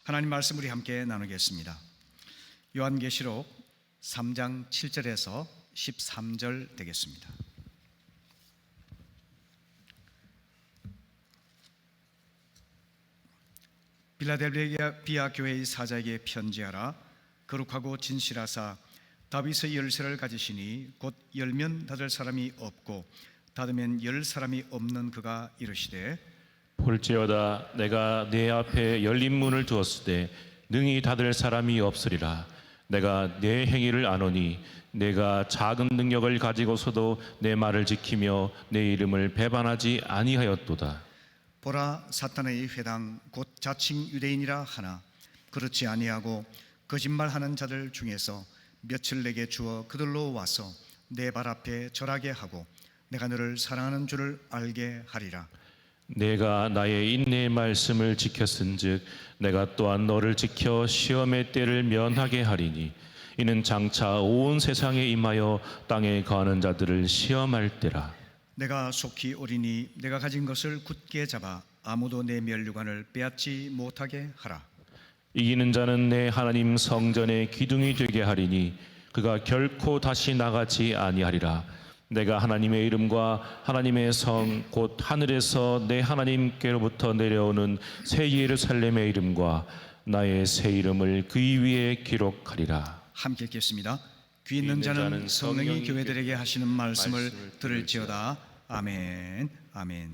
하나님 말씀 우리 함께 나누겠습니다. 요한계시록 3장 7절에서 13절 되겠습니다. 빌라델비아 교회의 사자에게 편지하라. 거룩하고 진실하사 다윗의 열쇠를 가지시니 곧 열면 닫을 사람이 없고 닫으면 열 사람이 없는 그가 이르시되, 볼지어다 내가 내 앞에 열린 문을 두었을 때 능히 닫을 사람이 없으리라. 내가 내 행위를 아노니 내가 작은 능력을 가지고서도 내 말을 지키며 내 이름을 배반하지 아니하였도다. 보라, 사탄의 회당 곧 자칭 유대인이라 하나 그렇지 아니하고 거짓말하는 자들 중에서 며칠 내게 주어 그들로 와서 내 발 앞에 절하게 하고 내가 너를 사랑하는 줄을 알게 하리라. 내가 나의 인내의 말씀을 지켰은즉 내가 또한 너를 지켜 시험의 때를 면하게 하리니 이는 장차 온 세상에 임하여 땅에 거하는 자들을 시험할 때라. 내가 속히 오리니 내가 가진 것을 굳게 잡아 아무도 내 면류관을 빼앗지 못하게 하라. 이기는 자는 내 하나님 성전의 기둥이 되게 하리니 그가 결코 다시 나가지 아니하리라. 내가 하나님의 이름과 하나님의 성 곧 하늘에서 내 하나님께로부터 내려오는 새 예루살렘의 이름과 나의 새 이름을 그 위에 기록하리라. 함께 읽겠습니다. 귀 있는 자는 성령이 교회들에게 하시는 말씀을 들을지어다. 아멘. 아멘.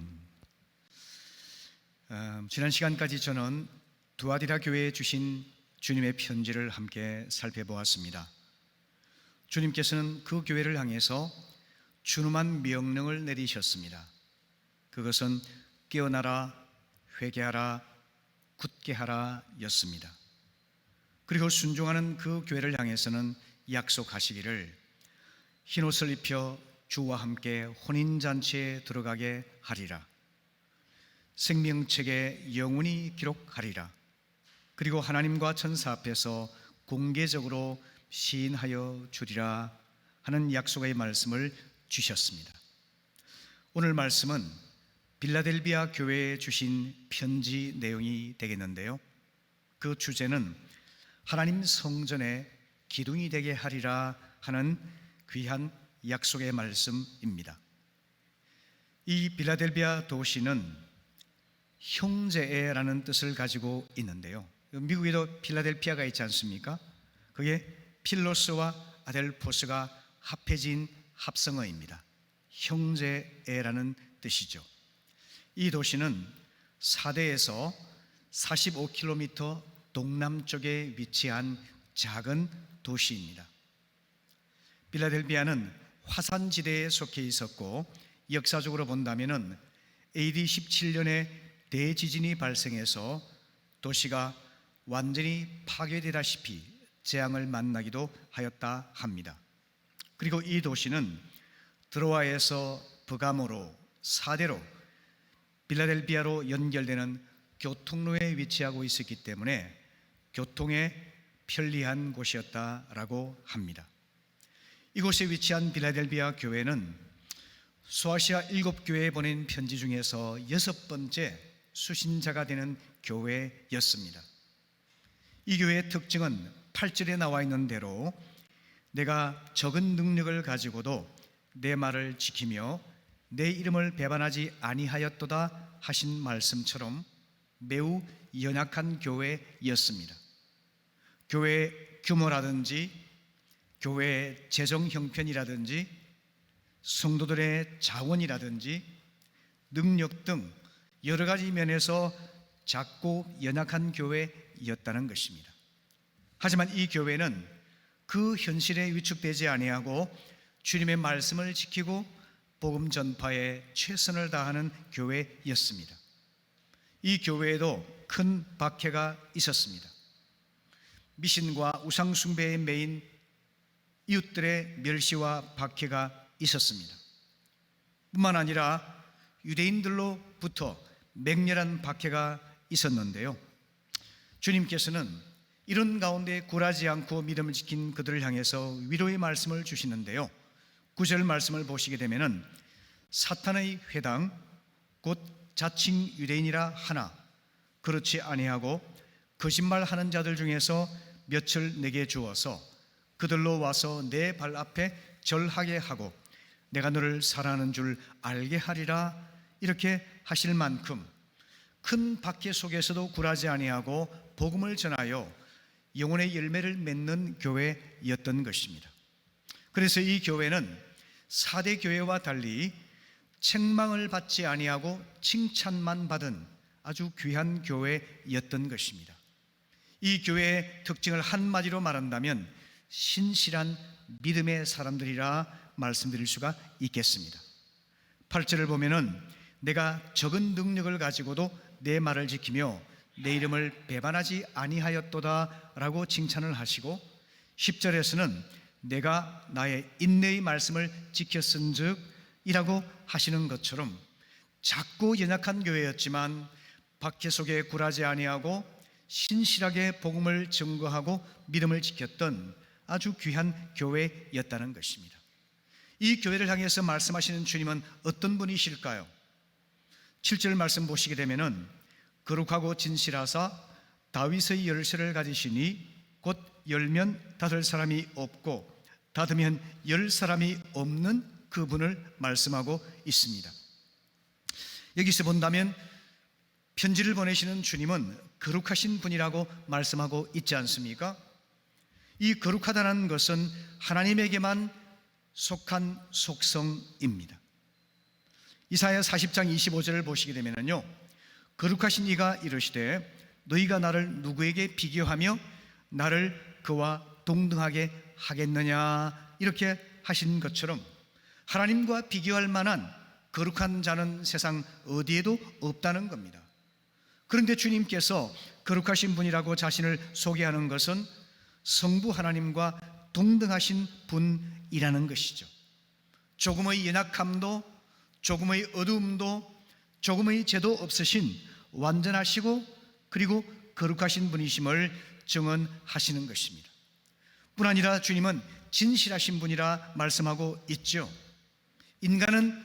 지난 시간까지 저는 두아디라 교회에 주신 주님의 편지를 함께 살펴보았습니다. 주님께서는 그 교회를 향해서 준엄한 명령을 내리셨습니다. 그것은 깨어나라, 회개하라, 굳게 하라 였습니다. 그리고 순종하는 그 교회를 향해서는 약속하시기를 흰옷을 입혀 주와 함께 혼인잔치에 들어가게 하리라. 생명책에 영원히 기록하리라. 그리고 하나님과 천사 앞에서 공개적으로 시인하여 주리라 하는 약속의 말씀을 주셨습니다. 오늘 말씀은 빌라델비아 교회에 주신 편지 내용이 되겠는데요, 그 주제는 하나님 성전의 기둥이 되게 하리라 하는 귀한 약속의 말씀입니다. 이 빌라델비아 도시는 형제애라는 뜻을 가지고 있는데요, 미국에도 필라델피아가 있지 않습니까? 그게 필로스와 아델포스가 합해진 합성어입니다. 형제애라는 뜻이죠. 이 도시는 사대에서 45km 동남쪽에 위치한 작은 도시입니다. 필라델피아는 화산지대에 속해 있었고 역사적으로 본다면 AD 17년에 대지진이 발생해서 도시가 완전히 파괴되다시피 재앙을 만나기도 하였다 합니다. 그리고 이 도시는 드로아에서 버가모로, 사대로 빌라델비아로 연결되는 교통로에 위치하고 있었기 때문에 교통에 편리한 곳이었다라고 합니다. 이곳에 위치한 빌라델비아 교회는 소아시아 7교회에 보낸 편지 중에서 6번째 수신자가 되는 교회였습니다. 이 교회의 특징은 8절에 나와 있는 대로 내가 적은 능력을 가지고도 내 말을 지키며 내 이름을 배반하지 아니하였도다 하신 말씀처럼 매우 연약한 교회였습니다. 교회의 규모라든지 교회의 재정 형편이라든지 성도들의 자원이라든지 능력 등 여러 가지 면에서 작고 연약한 교회였다는 것입니다. 하지만 이 교회는 그 현실에 위축되지 아니하고 주님의 말씀을 지키고 복음 전파에 최선을 다하는 교회였습니다. 이 교회에도 큰 박해가 있었습니다. 미신과 우상 숭배에 매인 이웃들의 멸시와 박해가 있었습니다. 뿐만 아니라 유대인들로부터 맹렬한 박해가 있었는데요, 주님께서는 이런 가운데 굴하지 않고 믿음을 지킨 그들을 향해서 위로의 말씀을 주시는데요, 9절 말씀을 보시게 되면 사탄의 회당 곧 자칭 유대인이라 하나 그렇지 아니하고 거짓말하는 자들 중에서 몇을 내게 주어서 그들로 와서 내 발 앞에 절하게 하고 내가 너를 사랑하는 줄 알게 하리라. 이렇게 하실 만큼 큰 박해 속에서도 굴하지 아니하고 복음을 전하여 영혼의 열매를 맺는 교회였던 것입니다. 그래서 이 교회는 4대 교회와 달리 책망을 받지 아니하고 칭찬만 받은 아주 귀한 교회였던 것입니다. 이 교회의 특징을 한마디로 말한다면 신실한 믿음의 사람들이라 말씀드릴 수가 있겠습니다. 8절을 보면은 내가 적은 능력을 가지고도 내 말을 지키며 내 이름을 배반하지 아니하였도다 라고 칭찬을 하시고, 10절에서는 내가 나의 인내의 말씀을 지켰은즉 이라고 하시는 것처럼 작고 연약한 교회였지만 박해 속에 굴하지 아니하고 신실하게 복음을 증거하고 믿음을 지켰던 아주 귀한 교회였다는 것입니다. 이 교회를 향해서 말씀하시는 주님은 어떤 분이실까요? 7절 말씀 보시게 되면은 거룩하고 진실하사 다윗의 열쇠를 가지시니 곧 열면 닫을 사람이 없고 닫으면 열 사람이 없는 그분을 말씀하고 있습니다. 여기서 본다면 편지를 보내시는 주님은 거룩하신 분이라고 말씀하고 있지 않습니까? 이 거룩하다는 것은 하나님에게만 속한 속성입니다. 이사야 40장 25절을 보시게 되면요, 거룩하신 이가 이르시되 너희가 나를 누구에게 비교하며 나를 그와 동등하게 하겠느냐, 이렇게 하신 것처럼 하나님과 비교할 만한 거룩한 자는 세상 어디에도 없다는 겁니다. 그런데 주님께서 거룩하신 분이라고 자신을 소개하는 것은 성부 하나님과 동등하신 분이라는 것이죠. 조금의 연약함도 조금의 어두움도 조금의 죄도 없으신 완전하시고 그리고 거룩하신 분이심을 증언하시는 것입니다. 뿐 아니라 주님은 진실하신 분이라 말씀하고 있죠. 인간은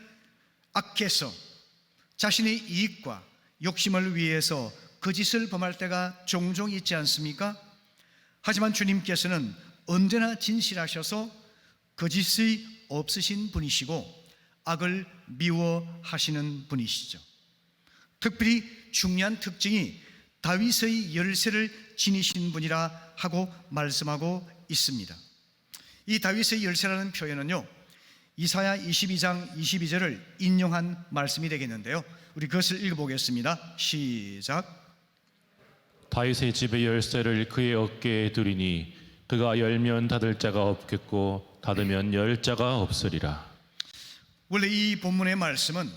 악해서 자신의 이익과 욕심을 위해서 거짓을 범할 때가 종종 있지 않습니까? 하지만 주님께서는 언제나 진실하셔서 거짓이 없으신 분이시고 악을 미워하시는 분이시죠. 특별히 중요한 특징이 다윗의 열쇠를 지니신 분이라 하고 말씀하고 있습니다. 이 다윗의 열쇠라는 표현은요, 이사야 22장 22절을 인용한 말씀이 되겠는데요, 우리 그것을 읽어보겠습니다. 시작. 다윗의 집의 열쇠를 그의 어깨에 두리니 그가 열면 닫을 자가 없겠고 닫으면 열 자가 없으리라. 원래 이 본문의 말씀은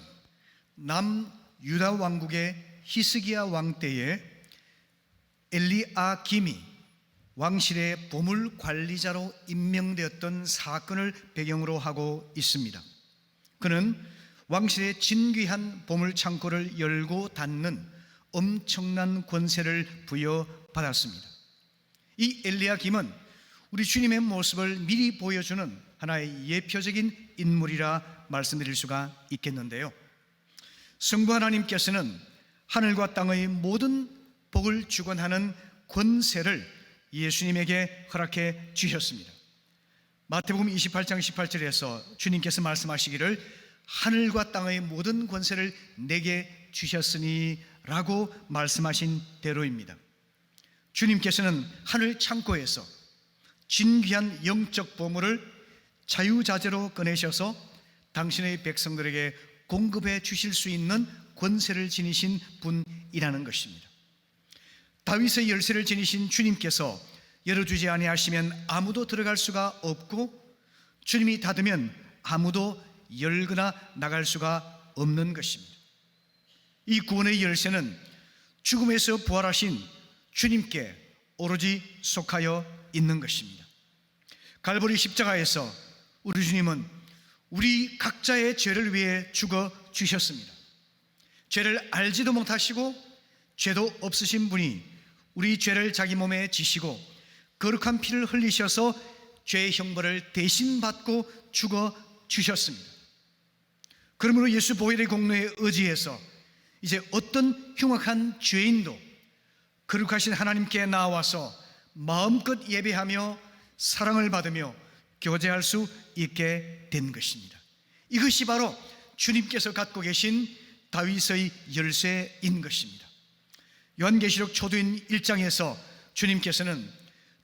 남유다 왕국의 히스기야 왕 때에 엘리아김이 왕실의 보물 관리자로 임명되었던 사건을 배경으로 하고 있습니다. 그는 왕실의 진귀한 보물 창고를 열고 닫는 엄청난 권세를 부여받았습니다. 이 엘리야김은 우리 주님의 모습을 미리 보여주는 하나의 예표적인 인물이라 말씀드릴 수가 있겠는데요, 성부 하나님께서는 하늘과 땅의 모든 복을 주관하는 권세를 예수님에게 허락해 주셨습니다. 마태복음 28장 18절에서 주님께서 말씀하시기를 하늘과 땅의 모든 권세를 내게 주셨으니 라고 말씀하신 대로입니다. 주님께서는 하늘 창고에서 진귀한 영적 보물을 자유자재로 꺼내셔서 당신의 백성들에게 공급해 주실 수 있는 권세를 지니신 분이라는 것입니다. 다윗의 열쇠를 지니신 주님께서 열어주지 아니하시면 아무도 들어갈 수가 없고 주님이 닫으면 아무도 열거나 나갈 수가 없는 것입니다. 이 구원의 열쇠는 죽음에서 부활하신 주님께 오로지 속하여 있는 것입니다. 갈보리 십자가에서 우리 주님은 우리 각자의 죄를 위해 죽어 주셨습니다. 죄를 알지도 못하시고 죄도 없으신 분이 우리 죄를 자기 몸에 지시고 거룩한 피를 흘리셔서 죄의 형벌을 대신 받고 죽어 주셨습니다. 그러므로 예수 보혈의 공로에 의지해서 이제 어떤 흉악한 죄인도 거룩하신 하나님께 나와서 마음껏 예배하며 사랑을 받으며 교제할 수 있게 된 것입니다. 이것이 바로 주님께서 갖고 계신 다윗의 열쇠인 것입니다. 요한계시록 초두인 1장에서 주님께서는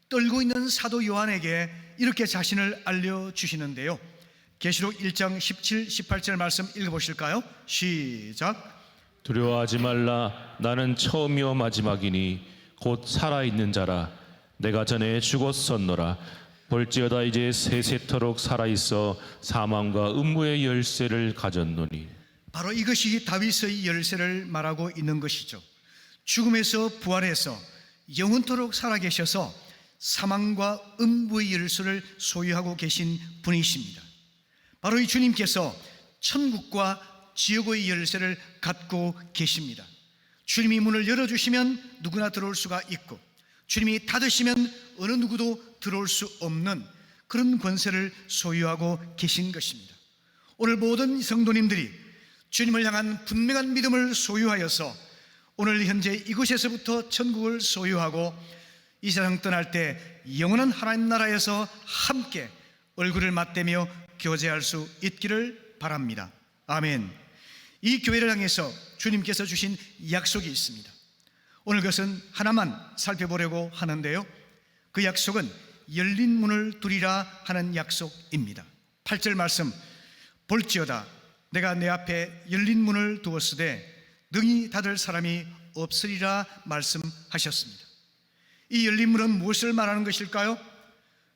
떨고 있는 사도 요한에게 이렇게 자신을 알려주시는데요, 계시록 1장 17, 18절 말씀 읽어보실까요? 시작. 두려워하지 말라. 나는 처음이요 마지막이니 곧 살아있는 자라. 내가 전에 죽었었노라. 볼지어다 이제 세세토록 살아있어 사망과 음부의 열쇠를 가졌노니. 바로 이것이 다윗의 열쇠를 말하고 있는 것이죠. 죽음에서 부활해서 영원토록 살아계셔서 사망과 음부의 열쇠를 소유하고 계신 분이십니다. 바로 이 주님께서 천국과 지옥의 열쇠를 갖고 계십니다. 주님이 문을 열어주시면 누구나 들어올 수가 있고, 주님이 닫으시면 어느 누구도 들어올 수 없는 그런 권세를 소유하고 계신 것입니다. 오늘 모든 성도님들이 주님을 향한 분명한 믿음을 소유하여서 오늘 현재 이곳에서부터 천국을 소유하고 이 세상 떠날 때 영원한 하나님 나라에서 함께 얼굴을 맞대며 교제할 수 있기를 바랍니다. 아멘. 이 교회를 향해서 주님께서 주신 약속이 있습니다. 오늘 그것은 하나만 살펴보려고 하는데요, 그 약속은 열린 문을 두리라 하는 약속입니다. 8절 말씀, 볼지어다 내가 내 앞에 열린 문을 두었으되 능히 닫을 사람이 없으리라 말씀하셨습니다. 이 열린 문은 무엇을 말하는 것일까요?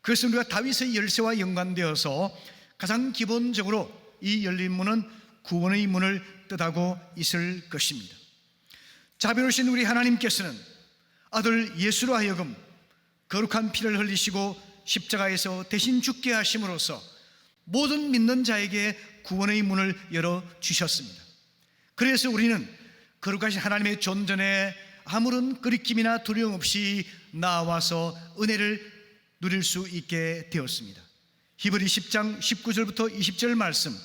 그것은 우리가 다윗의 열쇠와 연관되어서 가장 기본적으로 이 열린 문은 구원의 문을 뜻하고 있을 것입니다. 자비로우신 우리 하나님께서는 아들 예수로 하여금 거룩한 피를 흘리시고 십자가에서 대신 죽게 하심으로써 모든 믿는 자에게 구원의 문을 열어주셨습니다. 그래서 우리는 거룩하신 하나님의 존전에 아무런 거리낌이나 두려움 없이 나와서 은혜를 누릴 수 있게 되었습니다. 히브리 10장 19절부터 20절 말씀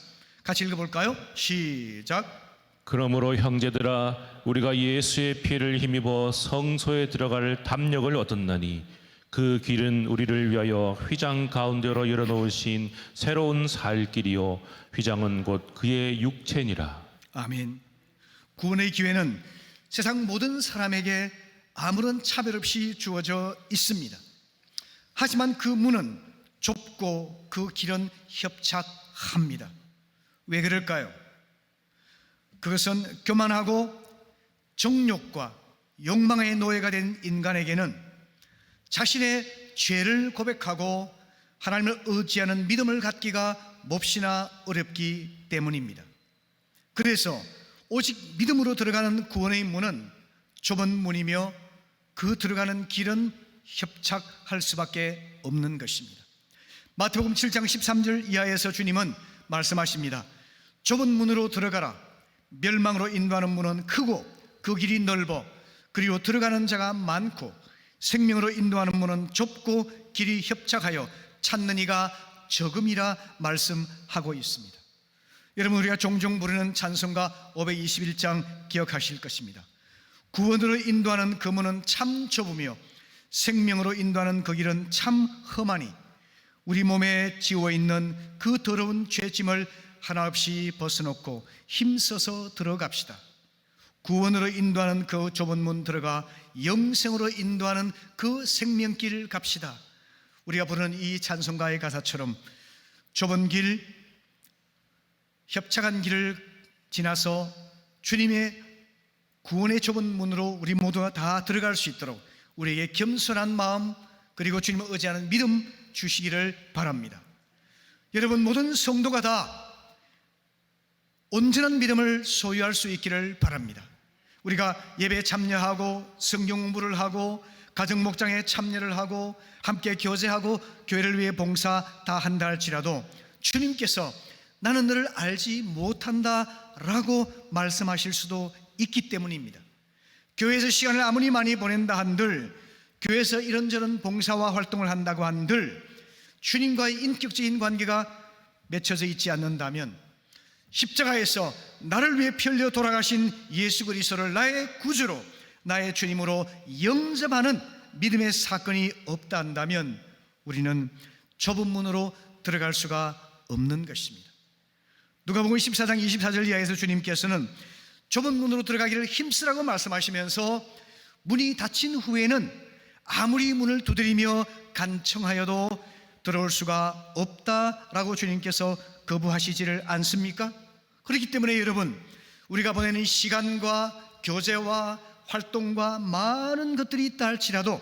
같이 읽어볼까요? 시작. 그러므로 형제들아 우리가 예수의 피를 힘입어 성소에 들어갈 담력을 얻었나니 그 길은 우리를 위하여 휘장 가운데로 열어놓으신 새로운 살 길이요 휘장은 곧 그의 육체니라. 아멘. 구원의 기회는 세상 모든 사람에게 아무런 차별 없이 주어져 있습니다. 하지만 그 문은 좁고 그 길은 협착합니다. 왜 그럴까요? 그것은 교만하고 정욕과 욕망의 노예가 된 인간에게는 자신의 죄를 고백하고 하나님을 의지하는 믿음을 갖기가 몹시나 어렵기 때문입니다. 그래서 오직 믿음으로 들어가는 구원의 문은 좁은 문이며 그 들어가는 길은 협착할 수밖에 없는 것입니다. 마태복음 7장 13절 이하에서 주님은 말씀하십니다. 좁은 문으로 들어가라. 멸망으로 인도하는 문은 크고 그 길이 넓어 그리고 들어가는 자가 많고 생명으로 인도하는 문은 좁고 길이 협착하여 찾는 이가 적음이라 말씀하고 있습니다. 여러분, 우리가 종종 부르는 찬송가 521장 기억하실 것입니다. 구원으로 인도하는 그 문은 참 좁으며 생명으로 인도하는 그 길은 참 험하니 우리 몸에 지워있는 그 더러운 죄짐을 하나 없이 벗어놓고 힘써서 들어갑시다. 구원으로 인도하는 그 좁은 문 들어가 영생으로 인도하는 그 생명길 갑시다. 우리가 부르는 이 찬송가의 가사처럼 좁은 길, 협착한 길을 지나서 주님의 구원의 좁은 문으로 우리 모두가 다 들어갈 수 있도록 우리에게 겸손한 마음 그리고 주님을 의지하는 믿음 주시기를 바랍니다. 여러분, 모든 성도가 다 온전한 믿음을 소유할 수 있기를 바랍니다. 우리가 예배에 참여하고 성경 공부를 하고 가정 목장에 참여를 하고 함께 교제하고 교회를 위해 봉사 다 한다 할지라도 주님께서 나는 너를 알지 못한다 라고 말씀하실 수도 있기 때문입니다. 교회에서 시간을 아무리 많이 보낸다 한들, 교회에서 이런저런 봉사와 활동을 한다고 한들 주님과의 인격적인 관계가 맺혀져 있지 않는다면 십자가에서 나를 위해 피 흘려 돌아가신 예수 그리스도를 나의 구주로 나의 주님으로 영접하는 믿음의 사건이 없다 한다면 우리는 좁은 문으로 들어갈 수가 없는 것입니다. 누가복음 14장 24절 이하에서 주님께서는 좁은 문으로 들어가기를 힘쓰라고 말씀하시면서 문이 닫힌 후에는 아무리 문을 두드리며 간청하여도 들어올 수가 없다라고 주님께서 거부하시지를 않습니까? 그렇기 때문에 여러분, 우리가 보내는 시간과 교제와 활동과 많은 것들이 있다 할지라도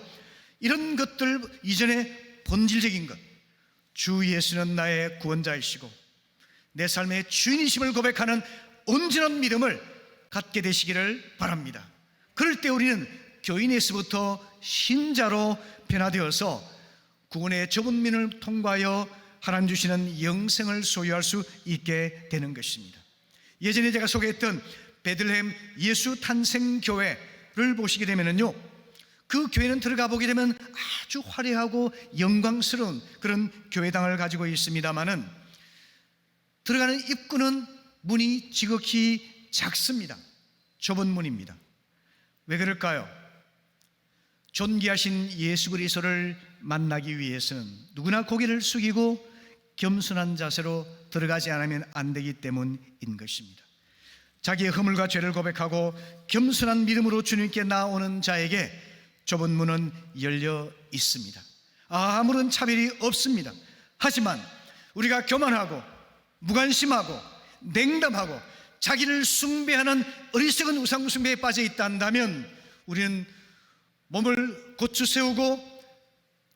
이런 것들 이전에 본질적인 것, 주 예수는 나의 구원자이시고 내 삶의 주인이심을 고백하는 온전한 믿음을 갖게 되시기를 바랍니다. 그럴 때 우리는 교인에서부터 신자로 변화되어서 구원의 좁은 문을 통과하여 하나님 주시는 영생을 소유할 수 있게 되는 것입니다. 예전에 제가 소개했던 베들레헴 예수 탄생 교회를 보시게 되면요, 그 교회는 들어가 보게 되면 아주 화려하고 영광스러운 그런 교회당을 가지고 있습니다만은 들어가는 입구는 문이 지극히 작습니다. 좁은 문입니다. 왜 그럴까요? 존귀하신 예수 그리스도를 만나기 위해서는 누구나 고개를 숙이고 겸손한 자세로 들어가지 않으면 안 되기 때문인 것입니다. 자기의 허물과 죄를 고백하고 겸손한 믿음으로 주님께 나오는 자에게 좁은 문은 열려 있습니다. 아무런 차별이 없습니다. 하지만 우리가 교만하고 무관심하고 냉담하고 자기를 숭배하는 어리석은 우상 숭배에 빠져 있다 한다면 우리는 몸을 고추 세우고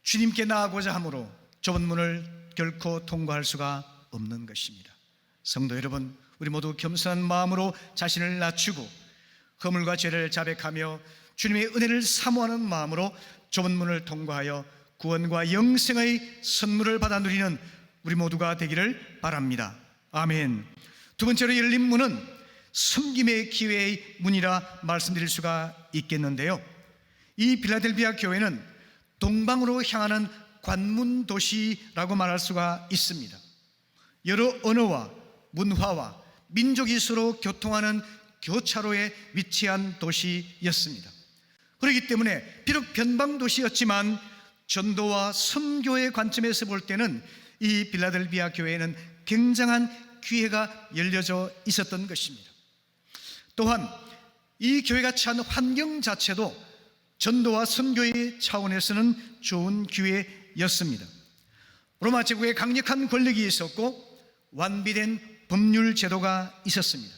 주님께 나아가고자 하므로 좁은 문을 결코 통과할 수가 없는 것입니다. 성도 여러분, 우리 모두 겸손한 마음으로 자신을 낮추고 허물과 죄를 자백하며 주님의 은혜를 사모하는 마음으로 좁은 문을 통과하여 구원과 영생의 선물을 받아 누리는 우리 모두가 되기를 바랍니다. 아멘. 두 번째로 열린 문은 섬김의 기회의 문이라 말씀드릴 수가 있겠는데요, 이 빌라델비아 교회는 동방으로 향하는 관문 도시라고 말할 수가 있습니다. 여러 언어와 문화와 민족이 서로 교통하는 교차로에 위치한 도시였습니다. 그렇기 때문에 비록 변방 도시였지만 전도와 선교의 관점에서 볼 때는 이 빌라델비아 교회에는 굉장한 기회가 열려져 있었던 것입니다. 또한 이 교회가 처한 환경 자체도 전도와 선교의 차원에서는 좋은 기회였습니다. 로마 제국에 강력한 권력이 있었고 완비된 법률 제도가 있었습니다.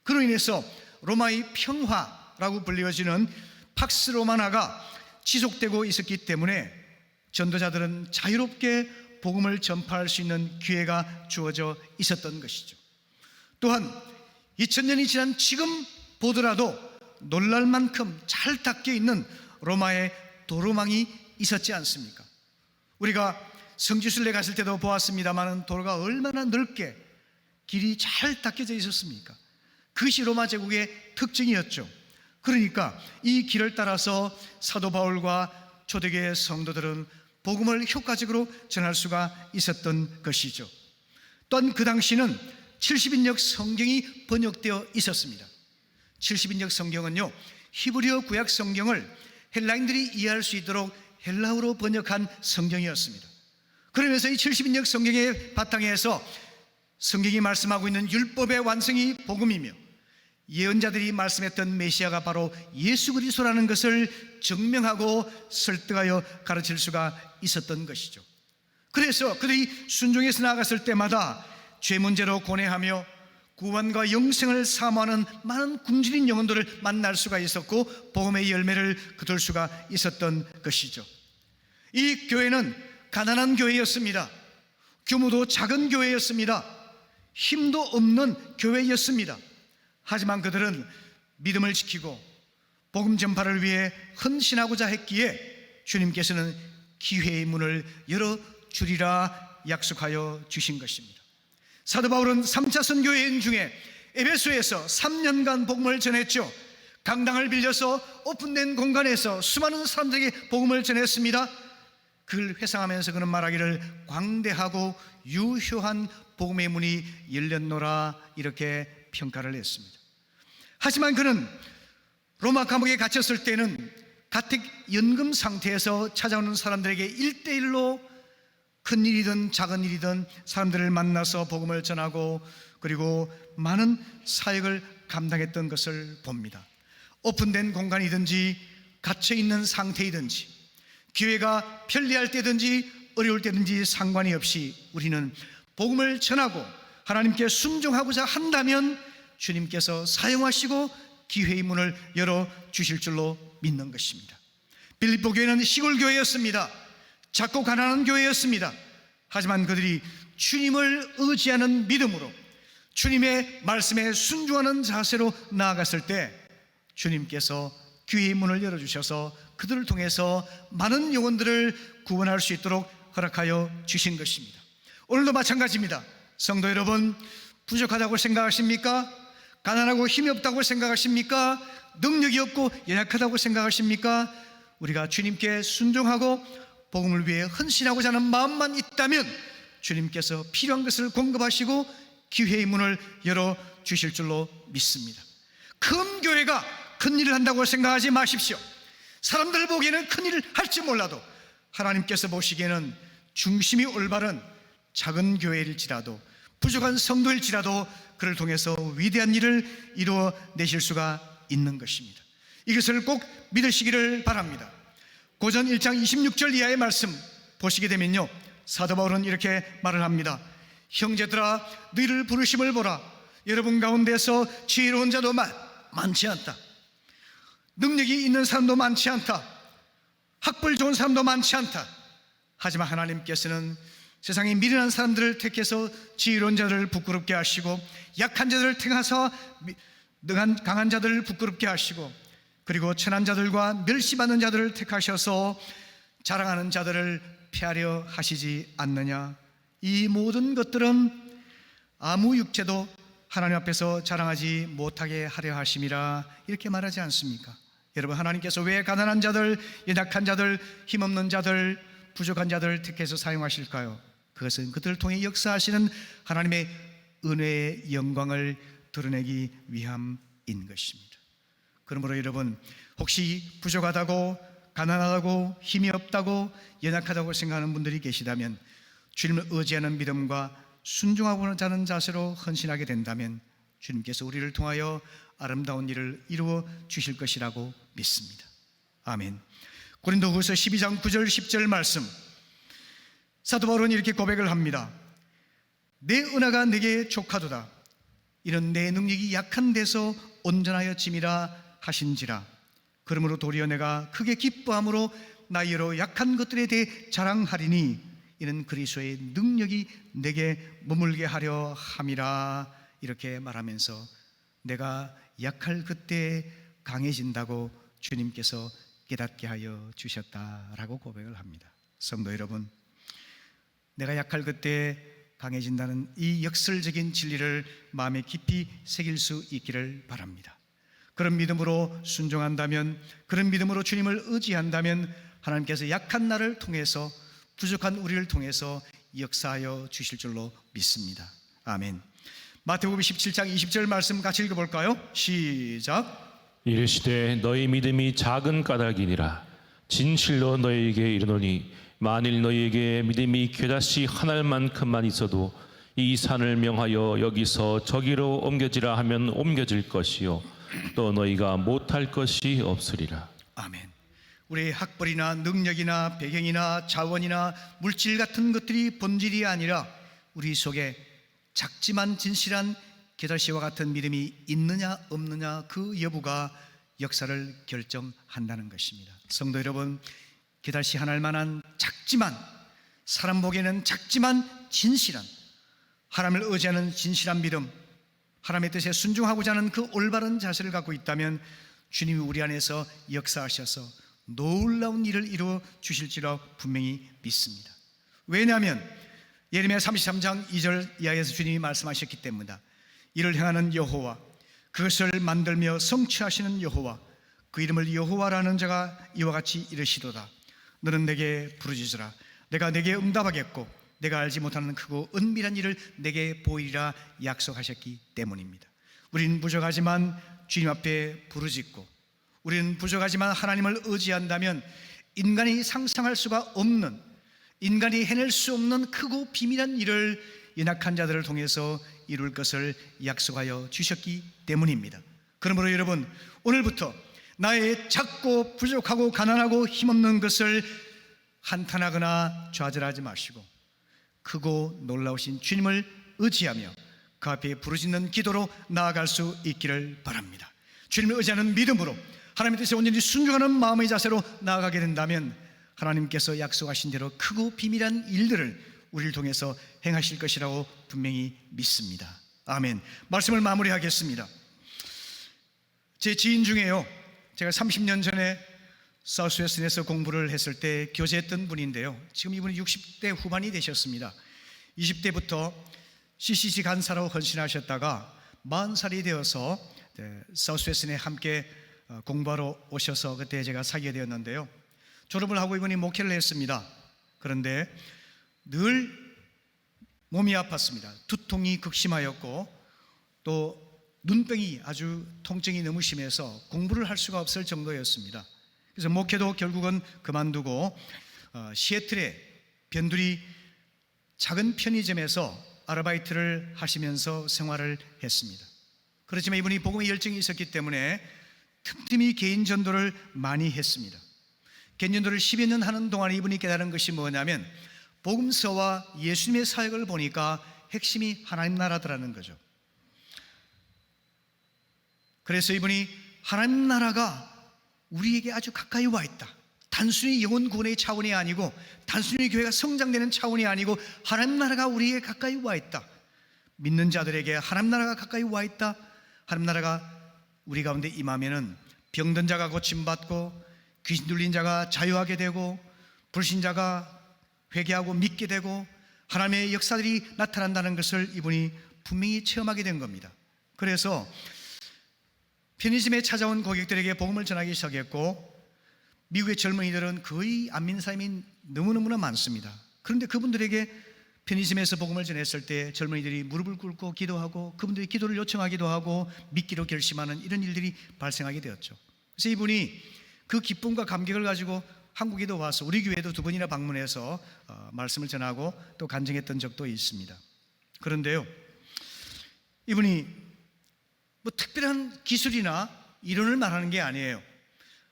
그로 인해서 로마의 평화라고 불리워지는 팍스 로마나가 지속되고 있었기 때문에 전도자들은 자유롭게 복음을 전파할 수 있는 기회가 주어져 있었던 것이죠. 또한 2000년이 지난 지금 보더라도 놀랄 만큼 잘 닦여 있는 로마의 도로망이 있었지 않습니까? 우리가 성지순례 갔을 때도 보았습니다만 도로가 얼마나 넓게 길이 잘 닦여져 있었습니까? 그것이 로마 제국의 특징이었죠. 그러니까 이 길을 따라서 사도 바울과 초대교회 성도들은 복음을 효과적으로 전할 수가 있었던 것이죠. 또한 그 당시는 70인역 성경이 번역되어 있었습니다. 70인역 성경은요, 히브리어 구약 성경을 헬라인들이 이해할 수 있도록 헬라어로 번역한 성경이었습니다. 그러면서 이 70인역 성경의 바탕에서 성경이 말씀하고 있는 율법의 완성이 복음이며 예언자들이 말씀했던 메시아가 바로 예수 그리스도라는 것을 증명하고 설득하여 가르칠 수가 있었던 것이죠. 그래서 그들이 순종해서 나아갔을 때마다 죄 문제로 고뇌하며 구원과 영생을 사모하는 많은 굶주린 영혼들을 만날 수가 있었고 복음의 열매를 거둘 수가 있었던 것이죠. 이 교회는 가난한 교회였습니다. 규모도 작은 교회였습니다. 힘도 없는 교회였습니다. 하지만 그들은 믿음을 지키고 복음 전파를 위해 헌신하고자 했기에 주님께서는 기회의 문을 열어주리라 약속하여 주신 것입니다. 사도 바울은 3차 선교 여행 중에 에베소에서 3년간 복음을 전했죠. 강당을 빌려서 오픈된 공간에서 수많은 사람들에게 복음을 전했습니다. 그걸 회상하면서 그는 말하기를 광대하고 유효한 복음의 문이 열렸노라 이렇게 평가를 했습니다. 하지만 그는 로마 감옥에 갇혔을 때는 가택 연금 상태에서 찾아오는 사람들에게 1대1로 큰 일이든 작은 일이든 사람들을 만나서 복음을 전하고 그리고 많은 사역을 감당했던 것을 봅니다. 오픈된 공간이든지 갇혀있는 상태이든지 기회가 편리할 때든지 어려울 때든지 상관이 없이 우리는 복음을 전하고 하나님께 순종하고자 한다면 주님께서 사용하시고 기회의 문을 열어주실 줄로 믿는 것입니다. 빌립보 교회는 시골 교회였습니다. 작고 가난한 교회였습니다. 하지만 그들이 주님을 의지하는 믿음으로 주님의 말씀에 순종하는 자세로 나아갔을 때 주님께서 기회의 문을 열어주셔서 그들을 통해서 많은 영혼들을 구원할 수 있도록 허락하여 주신 것입니다. 오늘도 마찬가지입니다. 성도 여러분, 부족하다고 생각하십니까? 가난하고 힘이 없다고 생각하십니까? 능력이 없고 연약하다고 생각하십니까? 우리가 주님께 순종하고 복음을 위해 헌신하고자 하는 마음만 있다면 주님께서 필요한 것을 공급하시고 기회의 문을 열어주실 줄로 믿습니다. 큰 교회가 큰 일을 한다고 생각하지 마십시오. 사람들 보기에는 큰 일을 할지 몰라도 하나님께서 보시기에는 중심이 올바른 작은 교회일지라도 부족한 성도일지라도 그를 통해서 위대한 일을 이루어내실 수가 있는 것입니다. 이것을 꼭 믿으시기를 바랍니다. 고전 1장 26절 이하의 말씀 보시게 되면요, 사도 바울은 이렇게 말을 합니다. 형제들아, 너희를 부르심을 보라. 여러분 가운데서 지혜로운 자도 많지 않다. 능력이 있는 사람도 많지 않다. 학벌 좋은 사람도 많지 않다. 하지만 하나님께서는 세상에 미련한 사람들을 택해서 지혜로운 자들을 부끄럽게 하시고 약한 자들을 택하사 강한 자들을 부끄럽게 하시고 그리고 천한 자들과 멸시받는 자들을 택하셔서 자랑하는 자들을 폐하려 하시지 않느냐. 이 모든 것들은 아무 육체도 하나님 앞에서 자랑하지 못하게 하려 하심이라 이렇게 말하지 않습니까? 여러분, 하나님께서 왜 가난한 자들, 연약한 자들, 힘없는 자들, 부족한 자들을 택해서 사용하실까요? 그것은 그들을 통해 역사하시는 하나님의 은혜의 영광을 드러내기 위함인 것입니다. 그러므로 여러분, 혹시 부족하다고, 가난하다고, 힘이 없다고, 연약하다고 생각하는 분들이 계시다면 주님을 의지하는 믿음과 순종하고자 하는 자세로 헌신하게 된다면 주님께서 우리를 통하여 아름다운 일을 이루어 주실 것이라고 믿습니다. 아멘. 고린도후서 12장 9절 10절 말씀, 사도 바울은 이렇게 고백을 합니다. 내 은혜가 내게 족하도다. 이는 내 능력이 약한 데서 온전하여 짐이라 하신지라. 그러므로 도리어 내가 크게 기뻐함으로 나이로 약한 것들에 대해 자랑하리니 이는 그리스도의 능력이 내게 머물게 하려 함이라. 이렇게 말하면서 내가 약할 그때 강해진다고 주님께서 깨닫게 하여 주셨다라고 고백을 합니다. 성도 여러분, 내가 약할 그때 강해진다는 이 역설적인 진리를 마음에 깊이 새길 수 있기를 바랍니다. 그런 믿음으로 순종한다면, 그런 믿음으로 주님을 의지한다면 하나님께서 약한 나를 통해서, 부족한 우리를 통해서 역사하여 주실 줄로 믿습니다. 아멘. 마태복음 17장 20절 말씀 같이 읽어볼까요? 시작. 이르시되 너희 믿음이 작은 까닭이니라. 진실로 너희에게 이르노니 만일 너희에게 믿음이 겨자씨 한 알만큼만 있어도 이 산을 명하여 여기서 저기로 옮겨지라 하면 옮겨질 것이요 또 너희가 못할 것이 없으리라. 아멘. 우리의 학벌이나 능력이나 배경이나 자원이나 물질 같은 것들이 본질이 아니라 우리 속에 작지만 진실한 겨자씨와 같은 믿음이 있느냐 없느냐, 그 여부가 역사를 결정한다는 것입니다. 성도 여러분, 겨자씨 한 알만한 작지만, 사람 보기에는 작지만 진실한, 하나님을 의지하는 진실한 믿음, 하나님의 뜻에 순종하고자 하는 그 올바른 자세를 갖고 있다면 주님이 우리 안에서 역사하셔서 놀라운 일을 이루어 주실 줄로 분명히 믿습니다. 왜냐하면 예레미야 33장 2절 이하에서 주님이 말씀하셨기 때문이다. 이를 행하는 여호와, 그것을 만들며 성취하시는 여호와, 그 이름을 여호와라는 자가 이와 같이 이르시도다. 너는 내게 부르짖으라. 내가 내게 응답하겠고 내가 알지 못하는 크고 은밀한 일을 내게 보이리라 약속하셨기 때문입니다. 우리는 부족하지만 주님 앞에 부르짖고 우리는 부족하지만 하나님을 의지한다면 인간이 상상할 수가 없는, 인간이 해낼 수 없는 크고 비밀한 일을 연약한 자들을 통해서 이룰 것을 약속하여 주셨기 때문입니다. 그러므로 여러분, 오늘부터 나의 작고 부족하고 가난하고 힘없는 것을 한탄하거나 좌절하지 마시고 크고 놀라우신 주님을 의지하며 그 앞에 부르짖는 기도로 나아갈 수 있기를 바랍니다. 주님을 의지하는 믿음으로 하나님 뜻에 온전히 순종하는 마음의 자세로 나아가게 된다면 하나님께서 약속하신 대로 크고 비밀한 일들을 우리를 통해서 행하실 것이라고 분명히 믿습니다. 아멘. 말씀을 마무리하겠습니다. 제 지인 중에요, 제가 30년 전에 사우스웨스턴에서 공부를 했을 때 교제했던 분인데요, 지금 이분이 60대 후반이 되셨습니다. 20대부터 CCC 간사로 헌신하셨다가 40살이 되어서 사우스웨스턴에 함께 공부하러 오셔서 그때 제가 사귀게 되었는데요, 졸업을 하고 이분이 목회를 했습니다. 그런데 늘 몸이 아팠습니다. 두통이 극심하였고 또 눈병이 아주 통증이 너무 심해서 공부를 할 수가 없을 정도였습니다. 그래서 목회도 결국은 그만두고 시애틀의 변두리 작은 편의점에서 아르바이트를 하시면서 생활을 했습니다. 그렇지만 이분이 복음의 열정이 있었기 때문에 틈틈이 개인 전도를 많이 했습니다. 개인 전도를 10여 년 하는 동안에 이분이 깨달은 것이 뭐냐면 복음서와 예수님의 사역을 보니까 핵심이 하나님 나라더라는 거죠. 그래서 이분이 하나님 나라가 우리에게 아주 가까이 와 있다, 단순히 영혼 구원의 차원이 아니고 단순히 교회가 성장되는 차원이 아니고 하나님 나라가 우리에게 가까이 와 있다, 믿는 자들에게 하나님 나라가 가까이 와 있다, 하나님 나라가 우리 가운데 임하면은 병든 자가 고침받고 귀신 들린 자가 자유하게 되고 불신자가 회개하고 믿게 되고 하나님의 역사들이 나타난다는 것을 이분이 분명히 체험하게 된 겁니다. 그래서 편의점에 찾아온 고객들에게 복음을 전하기 시작했고 미국의 젊은이들은 거의 안 믿는 사람이 너무너무나 많습니다. 그런데 그분들에게 편의점에서 복음을 전했을 때 젊은이들이 무릎을 꿇고 기도하고 그분들이 기도를 요청하기도 하고 믿기로 결심하는 이런 일들이 발생하게 되었죠. 그래서 이분이 그 기쁨과 감격을 가지고 한국에도 와서 우리 교회도 2번이나 방문해서 말씀을 전하고 또 간증했던 적도 있습니다. 그런데요, 이분이 뭐 특별한 기술이나 이론을 말하는 게 아니에요.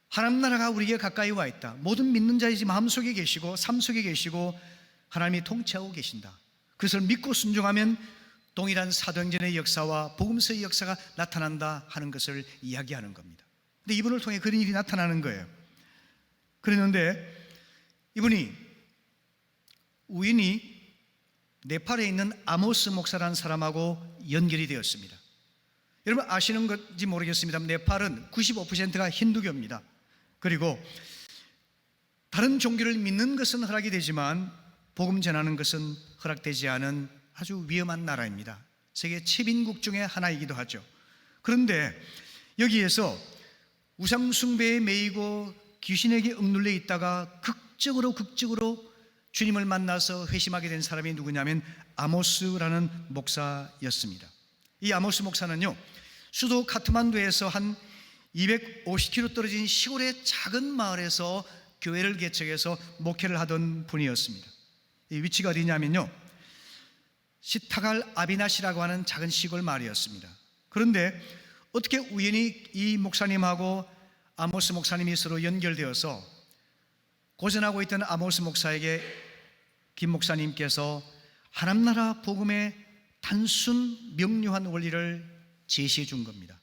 하나님 나라가 우리에게 가까이 와 있다, 모든 믿는 자의 마음속에 계시고 삶 속에 계시고 하나님이 통치하고 계신다, 그것을 믿고 순종하면 동일한 사도행전의 역사와 복음서의 역사가 나타난다 하는 것을 이야기하는 겁니다. 근데 이분을 통해 그런 일이 나타나는 거예요. 그랬는데 이분이 우연히 네팔에 있는 아모스 목사라는 사람하고 연결이 되었습니다. 여러분 아시는 건지 모르겠습니다만 네팔은 95%가 힌두교입니다. 그리고 다른 종교를 믿는 것은 허락이 되지만 복음 전하는 것은 허락되지 않은 아주 위험한 나라입니다. 세계 최빈국 중에 하나이기도 하죠. 그런데 여기에서 우상 숭배에 매이고 귀신에게 억눌려 있다가 극적으로 주님을 만나서 회심하게 된 사람이 누구냐면 아모스라는 목사였습니다. 이 아모스 목사는요, 수도 카트만두에서 한 250km 떨어진 시골의 작은 마을에서 교회를 개척해서 목회를 하던 분이었습니다. 이 위치가 어디냐면요, 시타갈 아비나시라고 하는 작은 시골 마을이었습니다. 그런데 어떻게 우연히 이 목사님하고 아모스 목사님이 서로 연결되어서 고전하고 있던 아모스 목사에게 김 목사님께서 하나님 나라 복음의 단순 명료한 원리를 제시해 준 겁니다.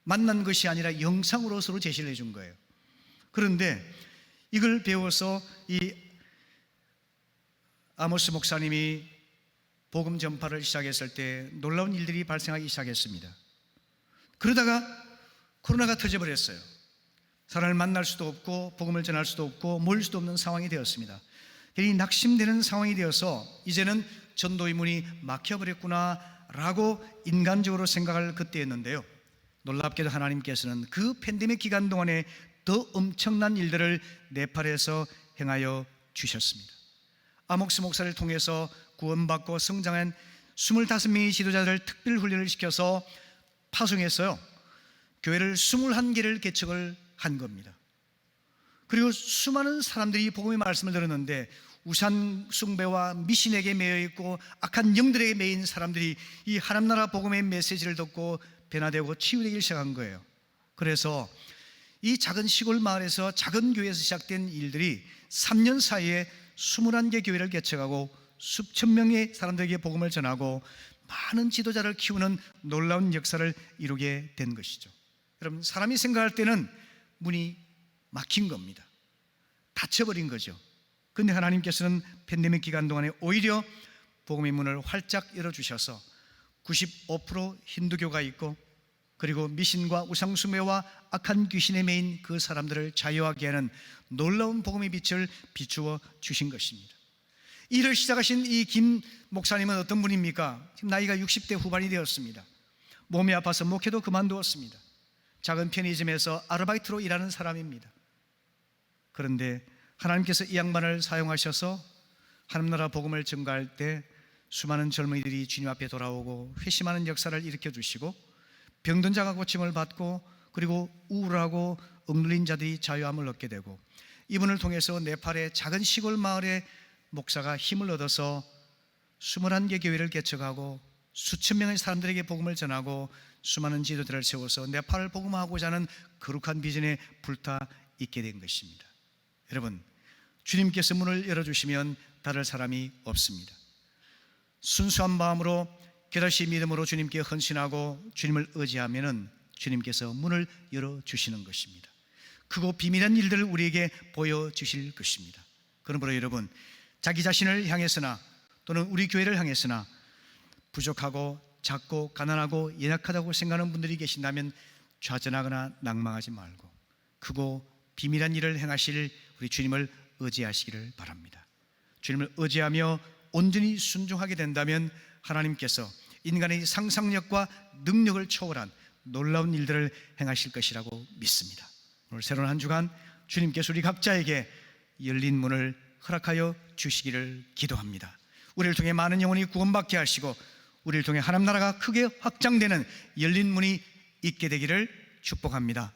만난 것이 아니라 영상으로 서로 제시를 해준 거예요. 그런데 이걸 배워서 이 아모스 목사님이 복음 전파를 시작했을 때 놀라운 일들이 발생하기 시작했습니다. 그러다가 코로나가 터져버렸어요. 사람을 만날 수도 없고 복음을 전할 수도 없고 모일 수도 없는 상황이 되었습니다. 괜히 낙심되는 상황이 되어서 이제는 전도의 문이 막혀버렸구나 라고 인간적으로 생각할 그때였는데요, 놀랍게도 하나님께서는 그 팬데믹 기간 동안에 더 엄청난 일들을 네팔에서 행하여 주셨습니다. 아모스 목사를 통해서 구원받고 성장한 25명의 지도자들을 특별 훈련을 시켜서 파송했어요. 교회를 21개를 개척을 한 겁니다. 그리고 수많은 사람들이 복음의 말씀을 들었는데 우상 숭배와 미신에게 매여 있고 악한 영들에게 매인 사람들이 이 하나님 나라 복음의 메시지를 듣고 변화되고 치유되기 시작한 거예요. 그래서 이 작은 시골 마을에서 작은 교회에서 시작된 일들이 3년 사이에 21개 교회를 개척하고 수천 명의 사람들에게 복음을 전하고 많은 지도자를 키우는 놀라운 역사를 이루게 된 것이죠. 여러분, 사람이 생각할 때는 문이 막힌 겁니다. 닫혀버린 거죠. 그런데 하나님께서는 팬데믹 기간 동안에 오히려 복음의 문을 활짝 열어주셔서 95% 힌두교가 있고, 그리고 미신과 우상숭배와 악한 귀신에 매인 그 사람들을 자유하게 하는 놀라운 복음의 빛을 비추어 주신 것입니다. 일을 시작하신 이 김 목사님은 어떤 분입니까? 지금 나이가 60대 후반이 되었습니다. 몸이 아파서 목회도 그만두었습니다. 작은 편의점에서 아르바이트로 일하는 사람입니다. 그런데 하나님께서 이 양반을 사용하셔서 하나님 나라 복음을 증거할 때 수많은 젊은이들이 주님 앞에 돌아오고 회심하는 역사를 일으켜 주시고, 병든 자가 고침을 받고, 그리고 우울하고 억눌린 자들이 자유함을 얻게 되고, 이분을 통해서 네팔의 작은 시골 마을의 목사가 힘을 얻어서 21개 교회를 개척하고 수천 명의 사람들에게 복음을 전하고 수많은 지도자를 세워서 네팔을 복음화하고자 하는 거룩한 비전에 불타 있게 된 것입니다. 여러분, 주님께서 문을 열어주시면 닫을 사람이 없습니다. 순수한 마음으로 결단시 믿음으로 주님께 헌신하고 주님을 의지하면 주님께서 문을 열어주시는 것입니다. 크고 비밀한 일들을 우리에게 보여주실 것입니다. 그러므로 여러분, 자기 자신을 향해서나 또는 우리 교회를 향해서나 부족하고 작고 가난하고 연약하다고 생각하는 분들이 계신다면 좌절하거나 낭망하지 말고 크고 비밀한 일을 행하실 우리 주님을 의지하시기를 바랍니다. 주님을 의지하며 온전히 순종하게 된다면 하나님께서 인간의 상상력과 능력을 초월한 놀라운 일들을 행하실 것이라고 믿습니다. 오늘 새로운 한 주간 주님께서 우리 각자에게 열린 문을 허락하여 주시기를 기도합니다. 우리를 통해 많은 영혼이 구원받게 하시고 우리를 통해 하나님 나라가 크게 확장되는 열린 문이 있게 되기를 축복합니다.